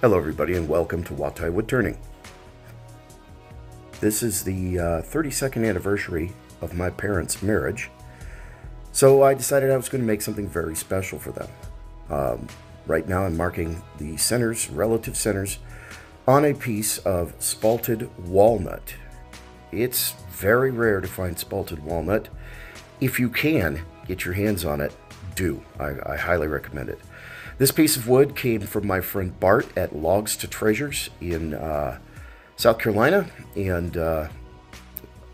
Hello everybody and welcome to Watai Wood Turning. This is the 32nd anniversary of my parents' marriage, so I decided I was going to make something very special for them. Right now I'm marking the centers, relative centers, on a piece of spalted walnut. It's very rare to find spalted walnut. If you can get your hands on it, do. I highly recommend it. This piece of wood came from my friend Bart at Logs to Treasures in South Carolina, and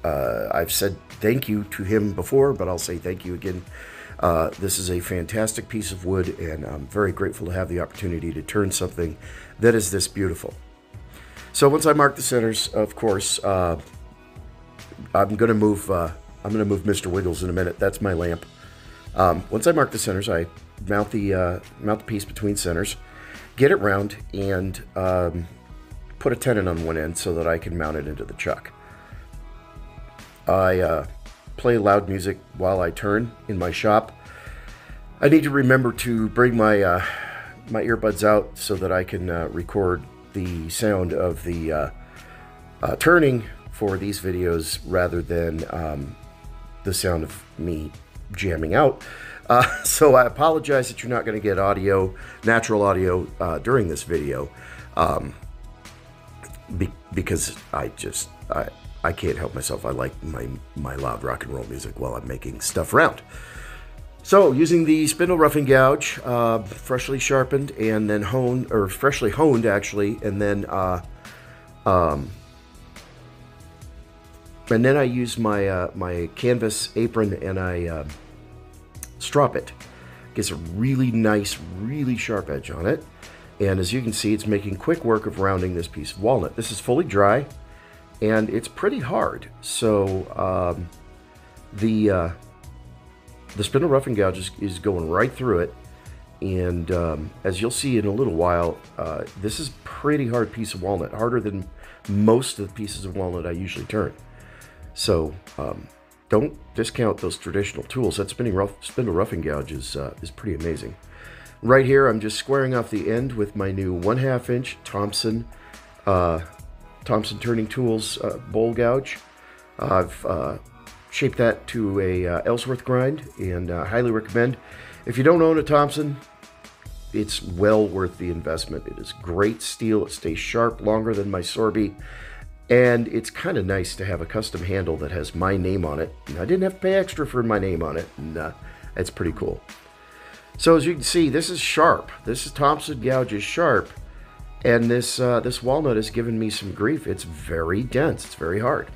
I've said thank you to him before, but I'll say thank you again. This is a fantastic piece of wood, and I'm very grateful to have the opportunity to turn something that is this beautiful. So once I mark the centers, of course, I'm going to move Mr. Wiggles in a minute. That's my lamp. Once I mark the centers, I mount the piece between centers, get it round, and put a tenon on one end so that I can mount it into the chuck. I play loud music while I turn in my shop. I need to remember to bring my my earbuds out so that I can record the sound of the turning for these videos rather than the sound of me jamming out. So I apologize that you're not going to get audio, natural audio, during this video, because I can't help myself. I like my loud rock and roll music while I'm making stuff round. So using the spindle roughing gouge, freshly sharpened and then honed, or freshly honed actually, and then I use my canvas apron and I strop it. Gets a really nice, really sharp edge on it. And as you can see, it's making quick work of rounding this piece of walnut. This is fully dry, and it's pretty hard. So the spindle roughing gouge is going right through it. And as you'll see in a little while, this is a pretty hard piece of walnut, harder than most of the pieces of walnut I usually turn. So don't discount those traditional tools. That spindle roughing gouge is pretty amazing. Right here, I'm just squaring off the end with my new 1/2 inch Thompson Turning Tools bowl gouge. I've shaped that to a Ellsworth grind, and highly recommend. If you don't own a Thompson, it's well worth the investment. It is great steel. It stays sharp longer than my Sorby. And it's kind of nice to have a custom handle that has my name on it. And I didn't have to pay extra for my name on it, and it's pretty cool. So as you can see, this is sharp. This is Thompson gouge is sharp, and this walnut has given me some grief. It's very dense. It's very hard.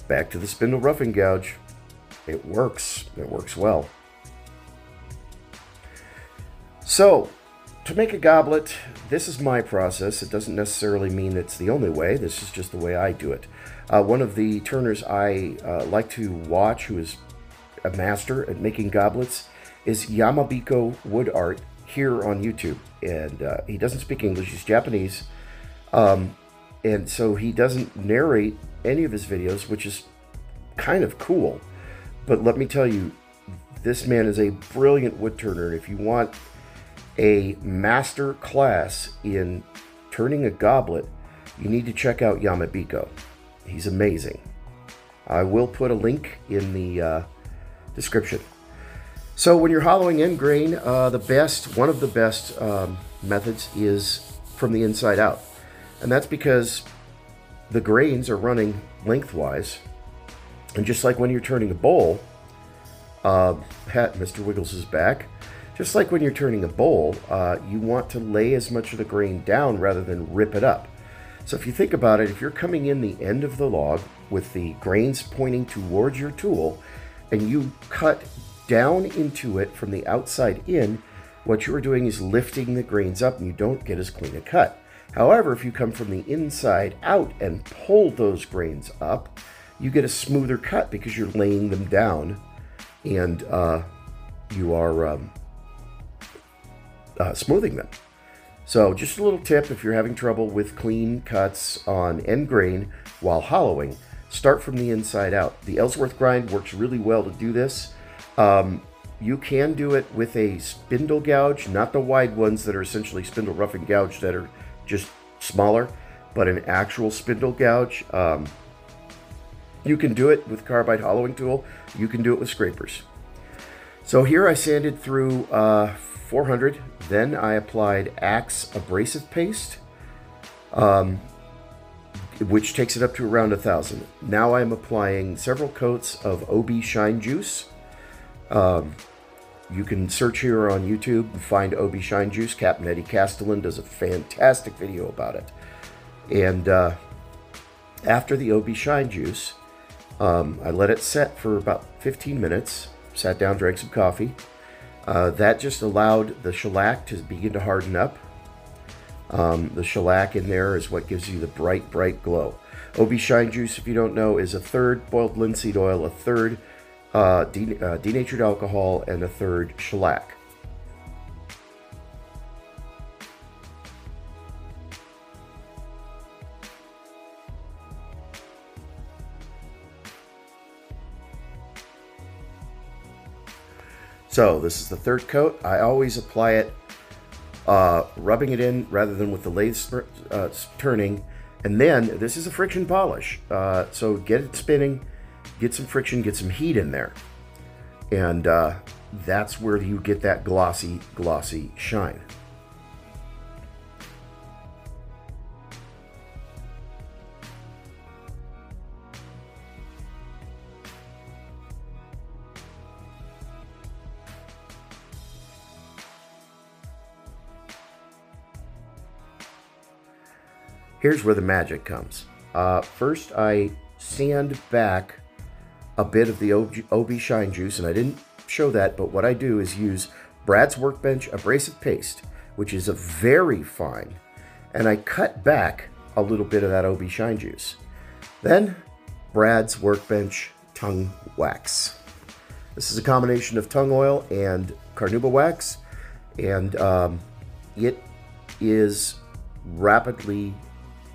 Back to the spindle roughing gouge. It works. It works well. So, to make a goblet, this is my process. It doesn't necessarily mean it's the only way. This is just the way I do it. One of the turners I like to watch, who is a master at making goblets, is Yamabiko Wood Art here on YouTube. And he doesn't speak English. He's Japanese. And so he doesn't narrate any of his videos, which is kind of cool. But let me tell you, this man is a brilliant wood turner. And if you want a master class in turning a goblet, you need to check out Yamabiko. He's amazing. I will put a link in the description. So when you're hollowing end grain, one of the best methods is from the inside out. And that's because the grains are running lengthwise. And just like when you're turning a bowl, Mr. Wiggles is back. Just like when you're turning a bowl, you want to lay as much of the grain down rather than rip it up. So if you think about it, if you're coming in the end of the log with the grains pointing towards your tool, and you cut down into it from the outside in, what you are doing is lifting the grains up, and you don't get as clean a cut. However, if you come from the inside out and pull those grains up, you get a smoother cut because you're laying them down, and you are smoothing them. So just a little tip if you're having trouble with clean cuts on end grain while hollowing, start from the inside out. The Ellsworth grind works really well to do this. You can do it with a spindle gouge, not the wide ones that are essentially spindle rough and gouge that are just smaller, but an actual spindle gouge. You can do it with carbide hollowing tool. You can do it with scrapers. So here I sanded through 400. Then I applied Axe abrasive paste, which takes it up to around 1,000. Now I'm applying several coats of OB Shine Juice. You can search here on YouTube and find OB Shine Juice. Captain Eddie Castellan does a fantastic video about it. And after the OB Shine Juice, I let it set for about 15 minutes. Sat down, drank some coffee. That just allowed the shellac to begin to harden up. The shellac in there is what gives you the bright, bright glow. OB Shine Juice, if you don't know, is a third boiled linseed oil, a third denatured alcohol, and a third shellac. So this is the third coat. I always apply it rubbing it in rather than with the lathe turning. And then this is a friction polish. So get it spinning, get some friction, get some heat in there. And that's where you get that glossy, glossy shine. Here's where the magic comes. First, I sand back a bit of the OB Shine Juice, and I didn't show that, but what I do is use Brad's Workbench abrasive paste, which is a very fine, and I cut back a little bit of that OB Shine Juice. Then, Brad's Workbench tongue wax. This is a combination of tongue oil and carnauba wax, and it is rapidly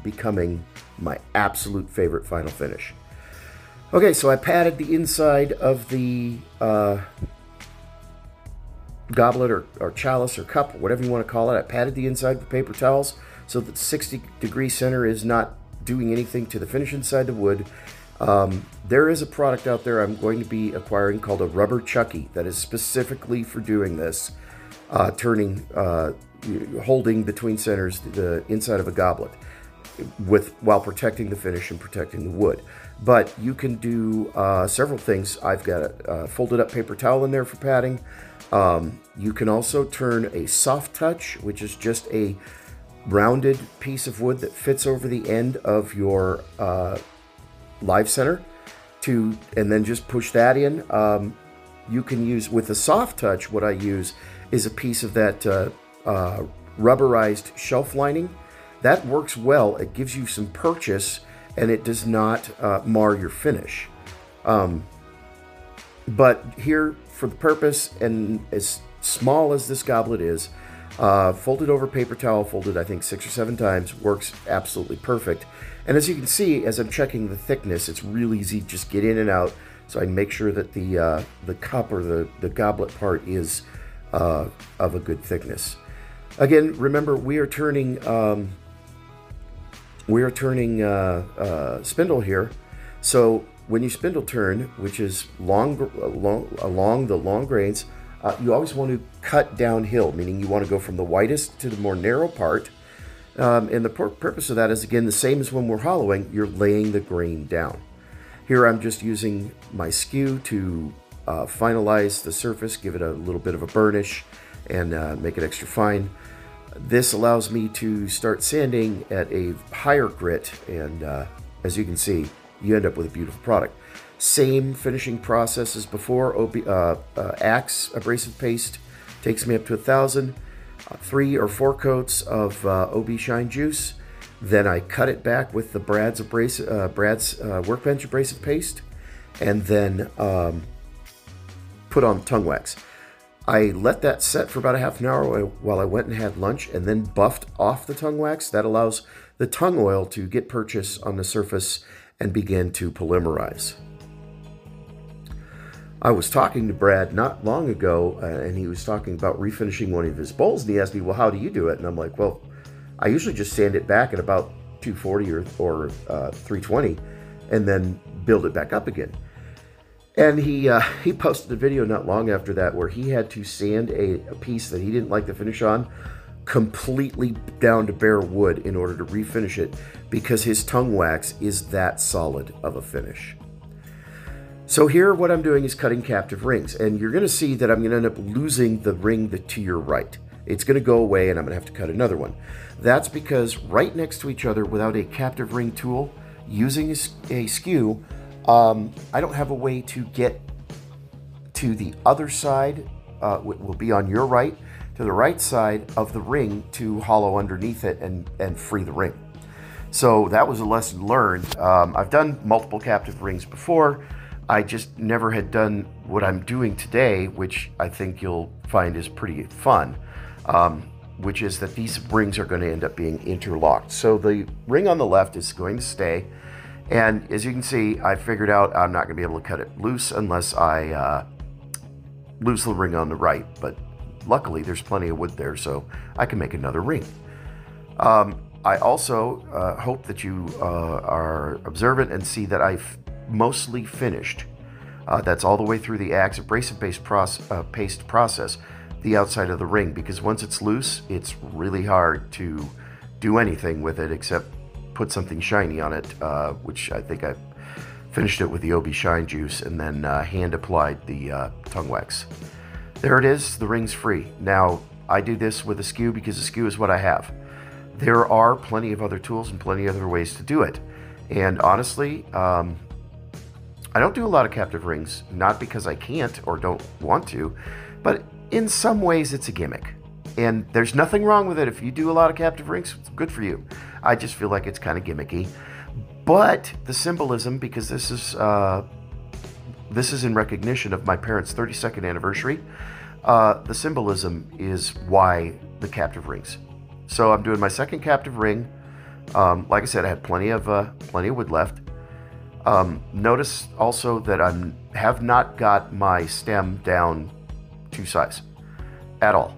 becoming my absolute favorite final finish. Okay, so I patted the inside of the goblet or chalice or cup, or whatever you want to call it. I patted the inside with paper towels so that the 60-degree center is not doing anything to the finish inside the wood. There is a product out there I'm going to be acquiring called a rubber chucky that is specifically for doing this, holding between centers the inside of a goblet while protecting the finish and protecting the wood. But you can do several things. I've got a folded up paper towel in there for patting. You can also turn a soft touch, which is just a rounded piece of wood that fits over the end of your live center, and then just push that in. You can use, with a soft touch, what I use is a piece of that rubberized shelf lining. That works well. It gives you some purchase, and it does not mar your finish. But here, for the purpose, and as small as this goblet is, folded over paper towel, folded I think 6 or 7 times, works absolutely perfect. And as you can see, as I'm checking the thickness, it's really easy to just get in and out, so I make sure that the cup or the goblet part is of a good thickness. Again, remember, we are turning spindle here, so when you spindle turn, which is along the long grains, you always want to cut downhill, meaning you want to go from the widest to the more narrow part. And the purpose of that is, again, the same as when we're hollowing. You're laying the grain down. Here I'm just using my skew to finalize the surface, give it a little bit of a burnish, and make it extra fine. This allows me to start sanding at a higher grit, and as you can see, you end up with a beautiful product. Same finishing process as before. Axe abrasive paste takes me up to 1,000. 3 or 4 coats of OB Shine Juice. Then I cut it back with the Brad's Workbench abrasive paste, and then put on tongue wax. I let that set for about a half an hour while I went and had lunch, and then buffed off the tongue wax. That allows the tongue oil to get purchase on the surface and begin to polymerize. I was talking to Brad not long ago, and he was talking about refinishing one of his bowls, and he asked me, well, how do you do it? And I'm like, well, I usually just sand it back at about 240 or 320 and then build it back up again. And he posted a video not long after that where he had to sand a piece that he didn't like the finish on completely down to bare wood in order to refinish it because his tongue wax is that solid of a finish. So here what I'm doing is cutting captive rings, and you're going to see that I'm going to end up losing the ring to your right. It's going to go away and I'm going to have to cut another one. That's because right next to each other without a captive ring tool, using a skew, I don't have a way to get to the other side, will be on your right, to the right side of the ring to hollow underneath it and free the ring. So that was a lesson learned. I've done multiple captive rings before. I just never had done what I'm doing today, which I think you'll find is pretty fun, which is that these rings are going to end up being interlocked. So the ring on the left is going to stay, and as you can see, I figured out I'm not going to be able to cut it loose unless I lose the ring on the right, but luckily there's plenty of wood there, so I can make another ring. I also hope that you are observant and see that I've mostly finished. That's all the way through the abrasive paste process, the outside of the ring, because once it's loose, it's really hard to do anything with it except put something shiny on it, which I think I finished it with the OB Shine Juice and then hand applied the tongue wax. There it is, the ring's free. Now, I do this with a skew because the skew is what I have. There are plenty of other tools and plenty of other ways to do it. And honestly, I don't do a lot of captive rings, not because I can't or don't want to, but in some ways it's a gimmick. And there's nothing wrong with it. If you do a lot of captive rings, it's good for you. I just feel like it's kind of gimmicky. But the symbolism, because this is in recognition of my parents' 32nd anniversary, the symbolism is why the captive rings. So I'm doing my second captive ring. Like I said, I had plenty of wood left. Notice also that I have not got my stem down to size at all.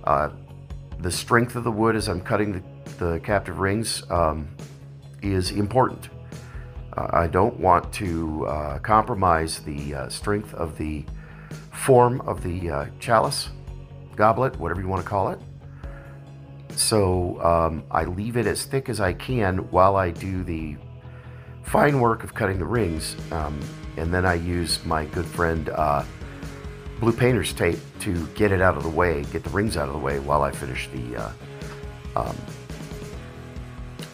The strength of the wood as I'm cutting the captive rings is important. I don't want to compromise the strength of the form of the chalice, goblet, whatever you want to call it. So I leave it as thick as I can while I do the fine work of cutting the rings, and then I use my good friend blue painter's tape to get it out of the way, get the rings out of the way while I finish the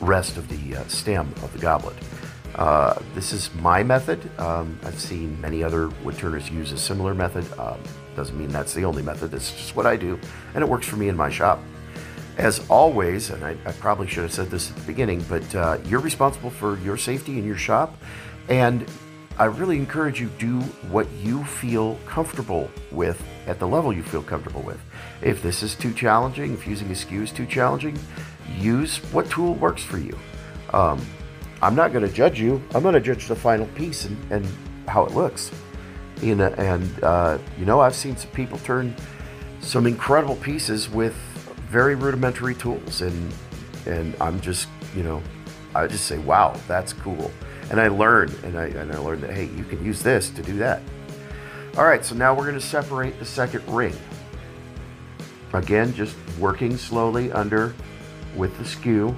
rest of the stem of the goblet. This is my method. I've seen many other wood turners use a similar method. Doesn't mean that's the only method. It's just what I do, and it works for me in my shop. As always, and I probably should have said this at the beginning, but you're responsible for your safety in your shop, and I really encourage you do what you feel comfortable with at the level you feel comfortable with. If this is too challenging, if using a skew is too challenging, use what tool works for you. I'm not going to judge you. I'm going to judge the final piece and how it looks. You know, I've seen some people turn some incredible pieces with very rudimentary tools, and I'm just, you know, I just say, wow, that's cool. And I learned, and I learned that, hey, you can use this to do that. All right, so now we're going to separate the second ring. Again, just working slowly under with the skew,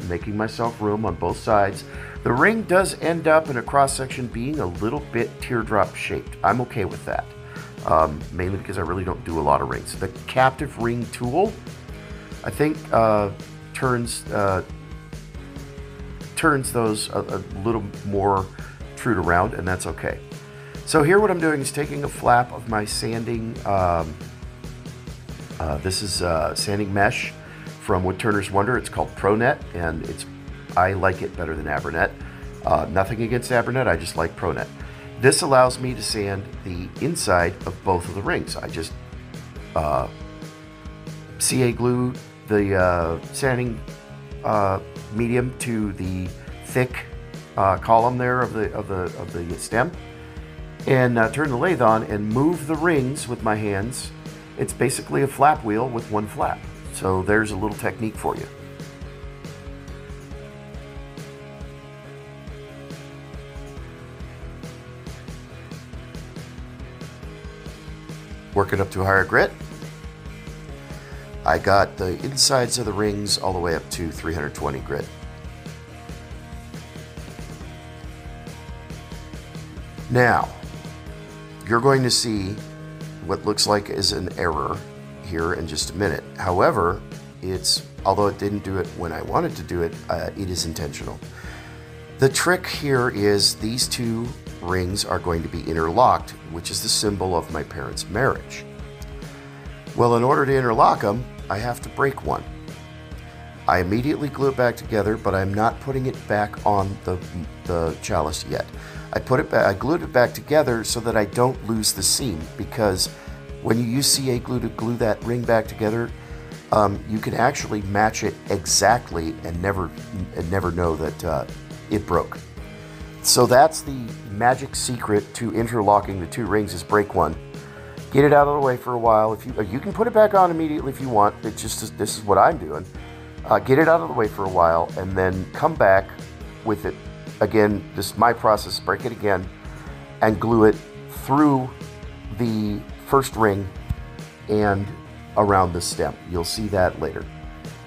making myself room on both sides. The ring does end up in a cross section being a little bit teardrop shaped. I'm okay with that, mainly because I really don't do a lot of rings. The captive ring tool, I think, turns those a little more trued around, and that's okay. So here what I'm doing is taking a flap of my sanding, this is sanding mesh from Woodturner's Wonder. It's called ProNet, and I like it better than Abranet. Nothing against Abranet, I just like ProNet. This allows me to sand the inside of both of the rings. I just CA glue the sanding medium to the thick column there of the stem, and turn the lathe on and move the rings with my hands. It's basically a flap wheel with one flap. So there's a little technique for you. Work it up to a higher grit. I got the insides of the rings all the way up to 320 grit. Now, you're going to see what looks like is an error here in just a minute. However, although it didn't do it when I wanted to do it, it is intentional. The trick here is these two rings are going to be interlocked, which is the symbol of my parents' marriage. Well, in order to interlock them, I have to break one. I immediately glue it back together, but I'm not putting it back on the chalice yet. I glued it back together so that I don't lose the seam, because when you use CA glue to glue that ring back together, you can actually match it exactly and never know that it broke. So that's the magic secret to interlocking the two rings, is break one. Get it out of the way for a while. If you can put it back on immediately if you want. It's just this is what I'm doing. Get it out of the way for a while and then come back with it. Again, this is my process. Break it again and glue it through the first ring and around the stem. You'll see that later.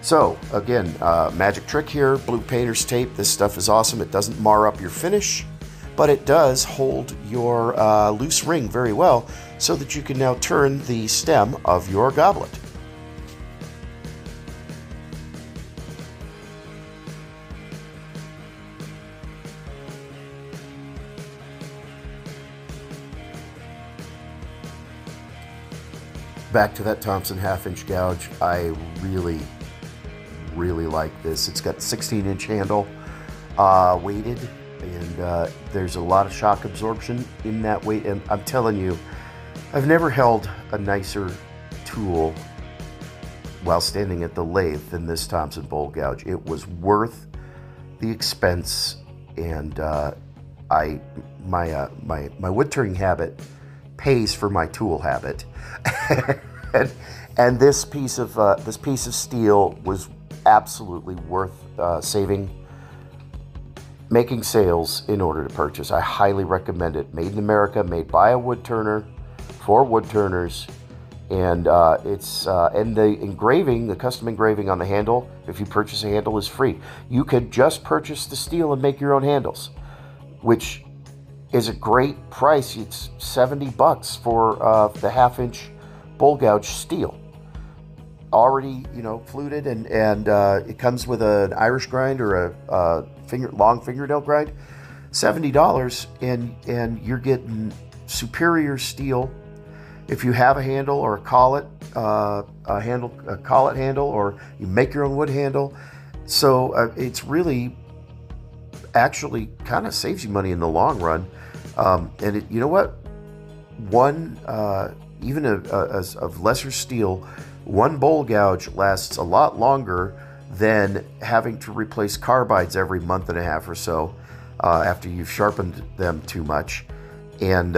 So again, magic trick here, blue painter's tape. This stuff is awesome. It doesn't mar up your finish, but it does hold your loose ring very well so that you can now turn the stem of your goblet. Back to that Thompson 1/2-inch gouge. I really like this. It's got 16-inch handle, weighted, and there's a lot of shock absorption in that weight. And I'm telling you, I've never held a nicer tool while standing at the lathe than this Thompson bowl gouge. It was worth the expense, and my wood turning habit pays for my tool habit. and this piece of steel was absolutely worth making sales in order to purchase. I highly recommend it. Made in America, made by a wood turner, for wood turners, and and the engraving, the custom engraving on the handle, if you purchase a handle, is free. You could just purchase the steel and make your own handles, which is a great price. It's $70 for the 1/2-inch bowl gouge steel, already fluted, and it comes with an Irish grind or a long fingernail grind. $70, and you're getting superior steel. If you have a handle or a collet handle, or you make your own wood handle, so it's really actually kind of saves you money in the long run. And you know what? One even of lesser steel, one bowl gouge lasts a lot longer than having to replace carbides every month and a half or so after you've sharpened them too much. And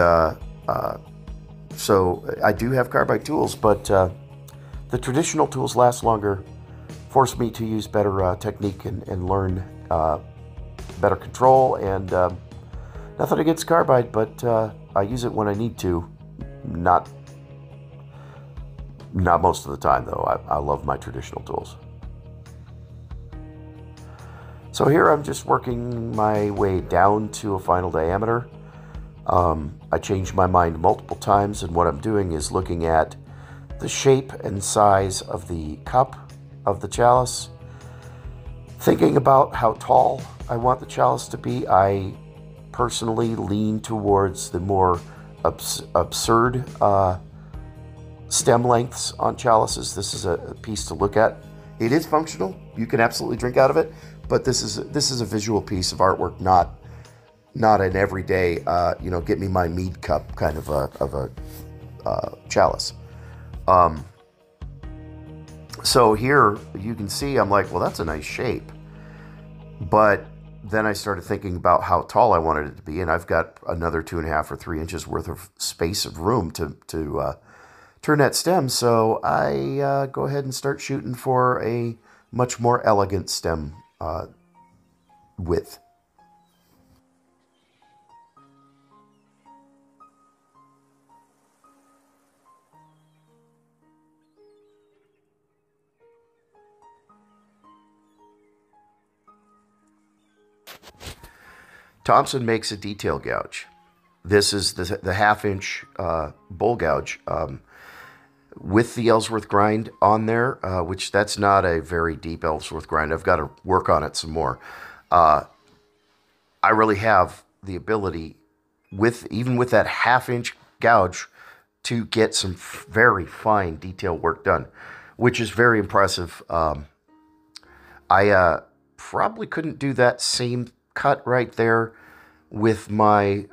so I do have carbide tools, but the traditional tools last longer, force me to use better technique and learn better control. And nothing against carbide, but I use it when I need to. Not most of the time, though. I love my traditional tools. So here I'm just working my way down to a final diameter. I changed my mind multiple times, and what I'm doing is looking at the shape and size of the cup of the chalice, thinking about how tall I want the chalice to be. I personally lean towards the more absurd stem lengths on chalices. This is a piece to look at. It is functional. You can absolutely drink out of it, but this is a visual piece of artwork, not an everyday, get me my mead cup kind of a chalice. So here you can see I'm like, well, that's a nice shape, but then I started thinking about how tall I wanted it to be, and I've got another 2.5 or 3 inches worth of space of room to turn that stem. So I go ahead and start shooting for a much more elegant stem width. Thompson makes a detail gouge. This is the half-inch bowl gouge with the Ellsworth grind on there, which that's not a very deep Ellsworth grind. I've got to work on it some more. I really have the ability, even with that half-inch gouge, to get some very fine detail work done, which is very impressive. I probably couldn't do that same cut right there with my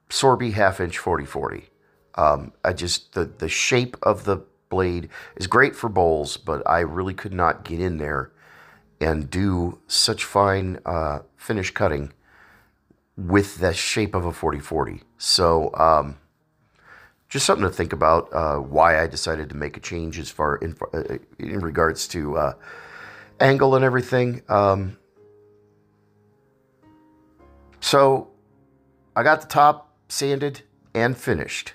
Sorby half-inch 4040. I just, the shape of the blade is great for bowls, but I really could not get in there and do such fine finish cutting with the shape of a 4040. So just something to think about, why I decided to make a change as far in regards to angle and everything. So I got the top sanded and finished.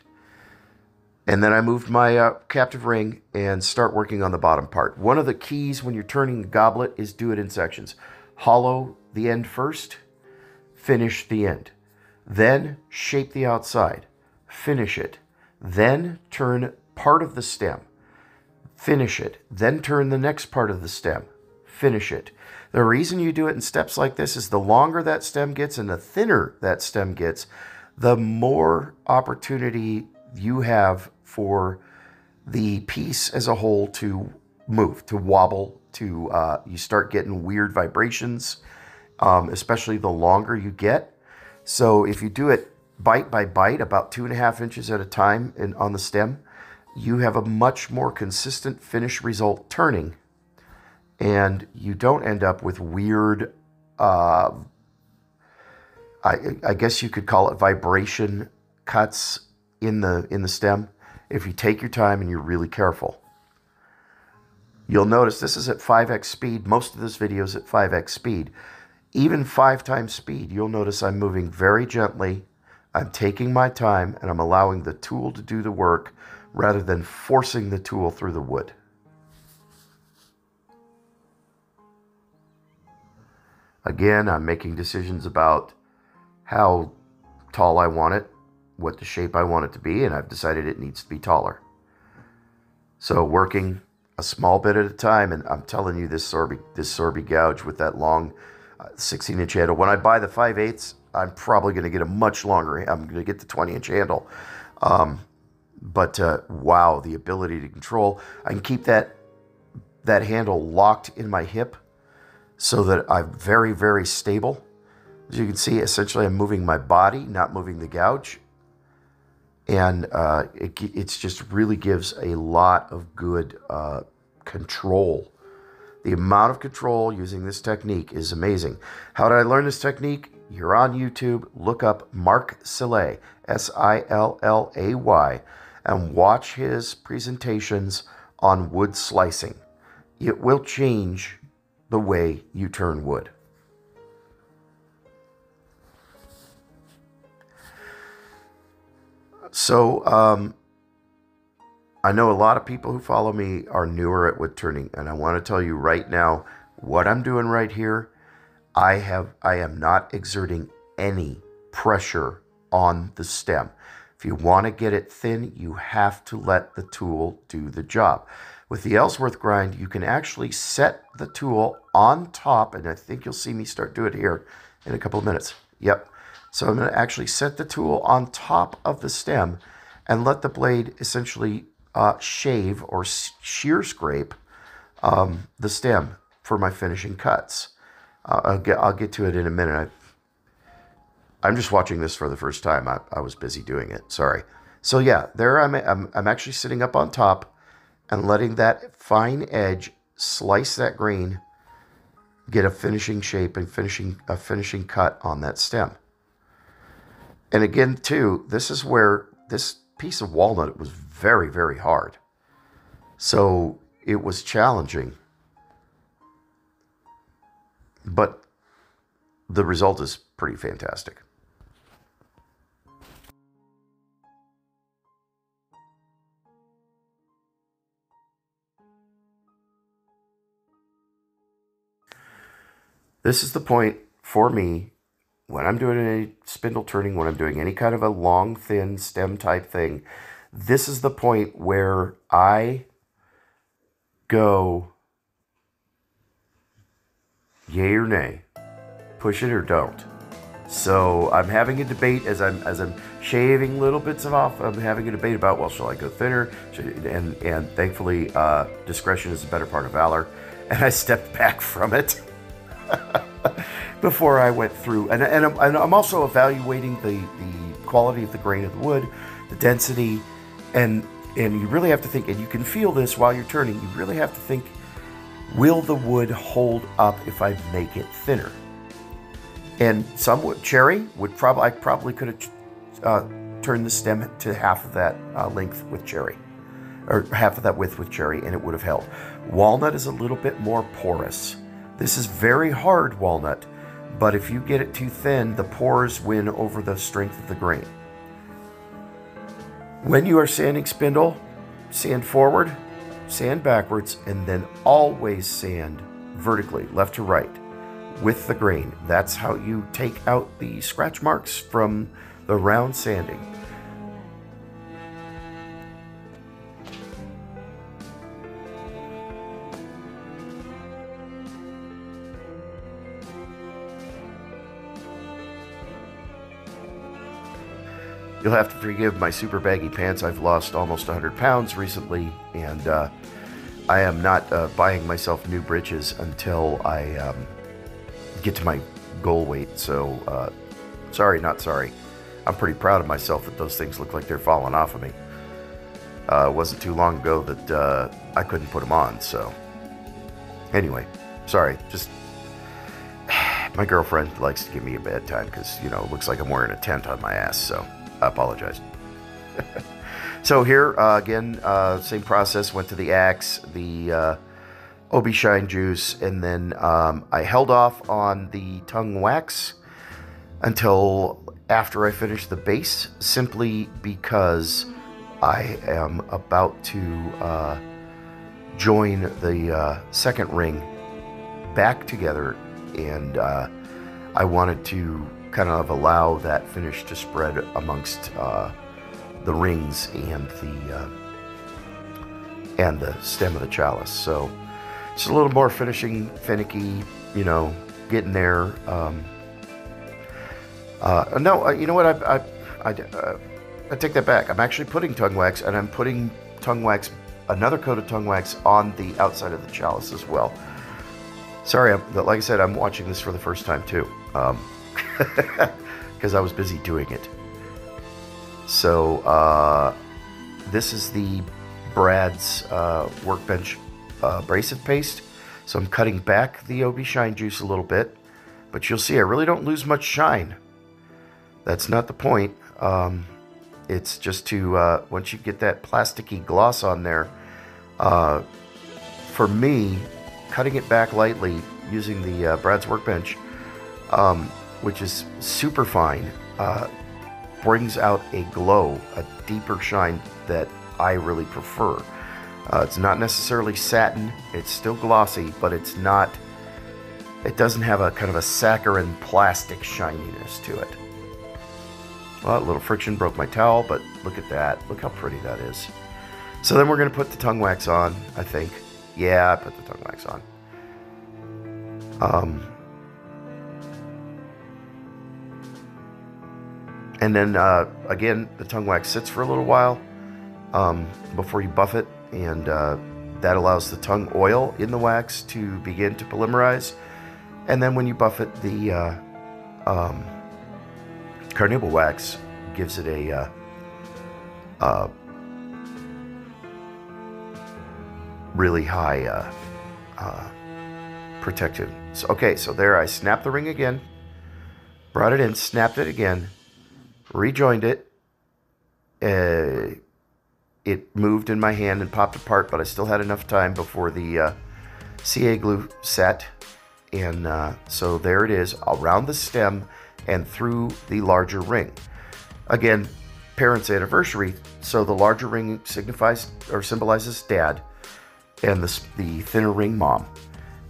And then I moved my captive ring and start working on the bottom part. One of the keys when you're turning a goblet is do it in sections. Hollow the end first, finish the end. Then shape the outside, finish it. Then turn part of the stem, finish it. Then turn the next part of the stem, finish it. The reason you do it in steps like this is the longer that stem gets and the thinner that stem gets, the more opportunity you have for the piece as a whole to move, to wobble, to you start getting weird vibrations, especially the longer you get. So if you do it bite by bite, about 2.5 inches at a time on the stem, you have a much more consistent finish result turning. And you don't end up with weird, I guess you could call it vibration cuts in the stem if you take your time and you're really careful. You'll notice this is at 5x speed. Most of this video is at 5x speed. Even 5 times speed, you'll notice I'm moving very gently. I'm taking my time and I'm allowing the tool to do the work rather than forcing the tool through the wood. Again, I'm making decisions about how tall I want it, what the shape I want it to be, and I've decided it needs to be taller. So working a small bit at a time, and I'm telling you, this Sorby gouge with that long 16-inch handle. When I buy the 5/8, I'm probably going to get a much longer. I'm going to get the 20-inch handle. But wow, the ability to control. I can keep that handle locked in my hip so that I'm very, very stable. As you can see, essentially I'm moving my body, not moving the gouge. And it just really gives a lot of good control. The amount of control using this technique is amazing. How did I learn this technique? You're on YouTube. Look up Mark Sillay, S-I-L-L-A-Y, and watch his presentations on wood slicing. It will change the way you turn wood. So, I know a lot of people who follow me are newer at wood turning, and I want to tell you right now, what I'm doing right here, I am not exerting any pressure on the stem. If you want to get it thin, you have to let the tool do the job. With the Ellsworth grind, you can actually set the tool on top, and I think you'll see me start doing it here in a couple of minutes. Yep. So I'm going to actually set the tool on top of the stem and let the blade essentially shave or shear scrape the stem for my finishing cuts. I'll get to it in a minute. I'm just watching this for the first time. I was busy doing it. Sorry. So yeah, there I'm actually sitting up on top and letting that fine edge slice that grain get a finishing shape and a finishing cut on that stem. And again, too, this is where this piece of walnut was very, very hard. So it was challenging. But the result is pretty fantastic. This is the point for me when I'm doing any spindle turning, when I'm doing any kind of a long, thin stem type thing. This is the point where I go yay or nay, push it or don't. So I'm having a debate as I'm shaving little bits of off. I'm having a debate about, well, shall I go thinner? And thankfully, discretion is the better part of valor. And I stepped back from it before I went through. And I'm also evaluating the quality of the grain of the wood, the density, and you really have to think, and you can feel this while you're turning. You really have to think, will the wood hold up if I make it thinner? And some wood, cherry would probably, I probably could have turned the stem to half of that length with cherry, or half of that width with cherry, and it would have held. Walnut is a little bit more porous. This is very hard walnut, but if you get it too thin, the pores win over the strength of the grain. When you are sanding spindle, sand forward, sand backwards, and then always sand vertically, left to right, with the grain. That's how you take out the scratch marks from the round sanding. You'll have to forgive my super baggy pants. I've lost almost 100 pounds recently, and I am not buying myself new breeches until I get to my goal weight. So, sorry, not sorry. I'm pretty proud of myself that those things look like they're falling off of me. It wasn't too long ago that I couldn't put them on, so. Anyway, sorry, just my girlfriend likes to give me a bad time because, you know, it looks like I'm wearing a tent on my ass, so I apologize. So here, again, same process, went to the axe, the OB Shine juice, and then I held off on the tongue wax until after I finished the base, simply because I am about to join the second ring back together, and I wanted to kind of allow that finish to spread amongst the rings and the stem of the chalice. So it's a little more finishing, finicky, you know, getting there. No, you know what? I take that back. I'm actually putting tongue wax, and I'm putting tongue wax, another coat of tongue wax on the outside of the chalice as well. Sorry, like I said, I'm watching this for the first time too, because I was busy doing it. So this is the Brad's Workbench abrasive paste. So I'm cutting back the OB Shine juice a little bit, but you'll see I really don't lose much shine. That's not the point. It's just to, once you get that plasticky gloss on there, for me, cutting it back lightly using the Brad's Workbench, which is super fine, brings out a glow, a deeper shine that I really prefer. It's not necessarily satin, it's still glossy, but it's not, it doesn't have a kind of a saccharine plastic shininess to it. Well, a little friction broke my towel, but look at that. Look how pretty that is. So then we're going to put the tongue wax on, I think. Yeah, I put the tongue wax on. And then, again, the tongue wax sits for a little while before you buff it, and that allows the tongue oil in the wax to begin to polymerize. And then when you buff it, the carnauba wax gives it a really high protected. So, okay, so there I snapped the ring again, brought it in, snapped it again, rejoined it. It moved in my hand and popped apart, but I still had enough time before the CA glue set. And so there it is, around the stem and through the larger ring. Again, parents' anniversary, so the larger ring signifies or symbolizes dad, and the thinner ring mom.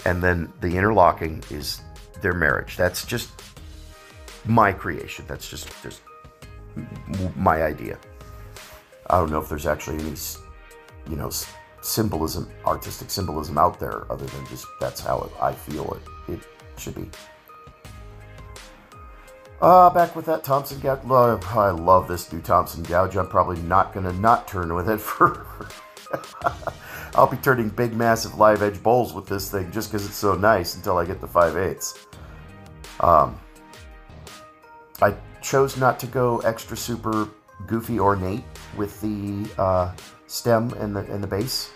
And then the interlocking is their marriage. That's just my creation. That's just my idea. I don't know if there's actually any, you know, symbolism, artistic symbolism out there other than just that's how I feel it should be. Back with that Thompson gouge. I love this new Thompson gouge. I'm probably not going to not turn with it for... I'll be turning big, massive live edge bowls with this thing just because it's so nice until I get the 5/8. I chose not to go extra super goofy ornate with the stem and the base.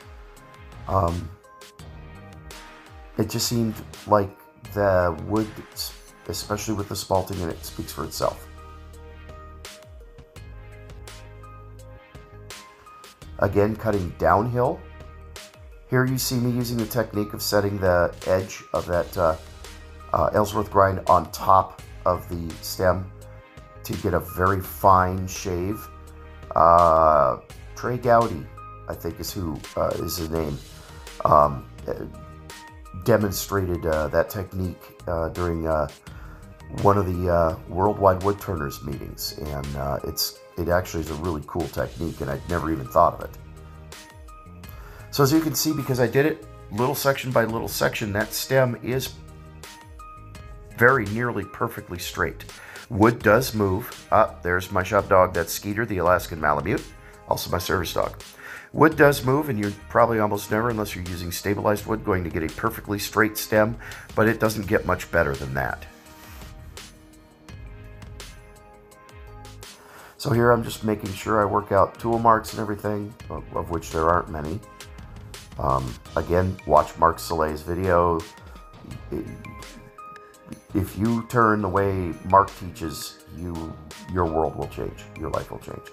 It just seemed like the wood, especially with the spalting in it, speaks for itself. Again, cutting downhill. Here you see me using the technique of setting the edge of that Ellsworth grind on top of the stem to get a very fine shave. Trey Gowdy, I think is his name, demonstrated that technique during one of the Worldwide Woodturners meetings, and it actually is a really cool technique, and I'd never even thought of it. So as you can see, because I did it little section by little section, that stem is very nearly perfectly straight. Wood does move. There's my shop dog, that's Skeeter, the Alaskan Malamute, also my service dog. Wood does move, and you're probably almost never, unless you're using stabilized wood, going to get a perfectly straight stem, but it doesn't get much better than that. So here I'm just making sure I work out tool marks and everything, of which there aren't many. Again, watch Mark Soleil's video. If you turn the way Mark teaches, your world will change. Your life will change.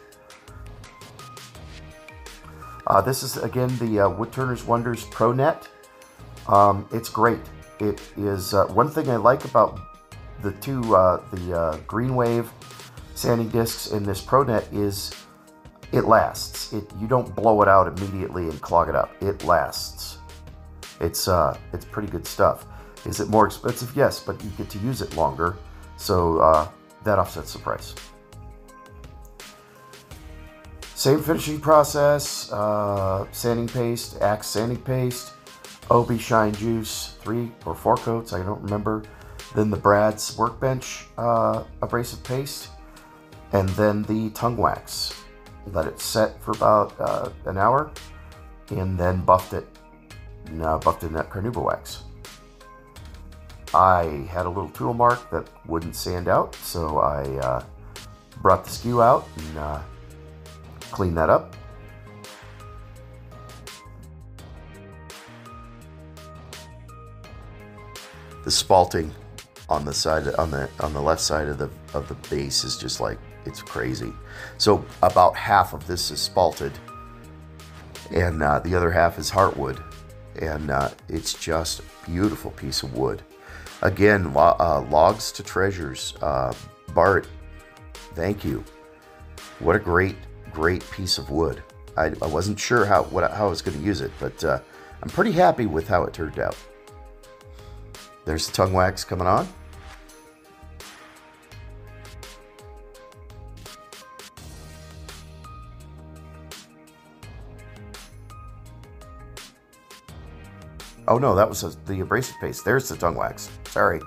This is, again, the Woodturners Wonders Pro Net. It's great. It is one thing I like about the Green Wave sanding discs in this Pro Net is it lasts. You don't blow it out immediately and clog it up. It lasts. It's pretty good stuff. Is it more expensive? Yes, but you get to use it longer, so that offsets the price. Same finishing process, sanding paste, Axe sanding paste, OB Shine Juice, 3 or 4 coats, I don't remember. Then the Brad's Workbench abrasive paste, and then the tongue wax. Let it set for about an hour, and then buffed it. Now buffed in that carnauba wax. I had a little tool mark that wouldn't sand out, so I brought the skew out and cleaned that up. The spalting on the side on the left side of the base is just like, it's crazy. So about half of this is spalted, and the other half is heartwood, and it's just a beautiful piece of wood. Again, Logs to Treasures, Bart, thank you. What a great piece of wood. I wasn't sure how I was going to use it, but I'm pretty happy with how it turned out. There's the tongue wax coming on. Oh no, that was the abrasive paste. There's the tongue wax. Sorry.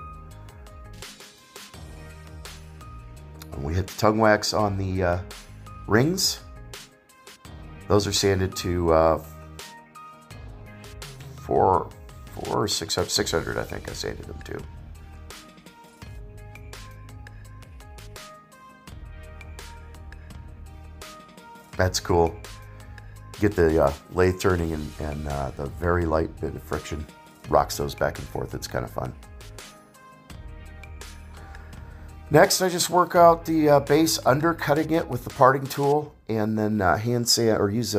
And we hit the tongue wax on the rings. Those are sanded to 400 or 600, I think I sanded them to. That's cool. Get the lathe turning and the very light bit of friction. rocks those back and forth. It's kind of fun. Next, I just work out the base, undercutting it with the parting tool, and then hand sand, or use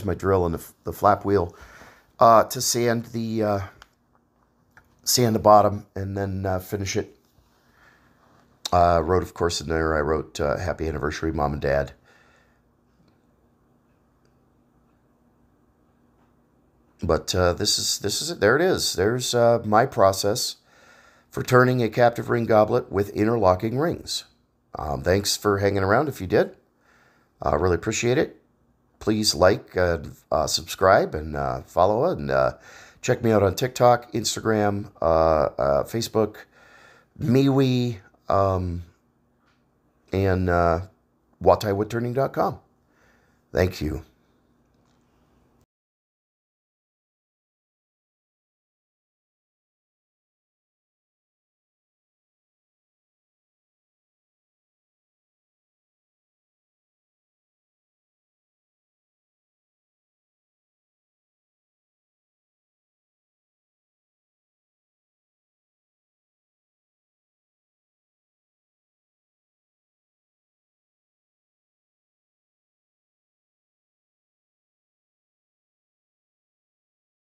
my drill and the flap wheel to sand the bottom, and then finish it. Wrote, of course, in there, I wrote Happy Anniversary, Mom and Dad. But this is it. There it is. There's my process for turning a captive ring goblet with interlocking rings. Thanks for hanging around if you did. Really appreciate it. Please like, subscribe, and follow, and check me out on TikTok, Instagram, Facebook, MeWe, and WattaiWoodturning.com. Thank you.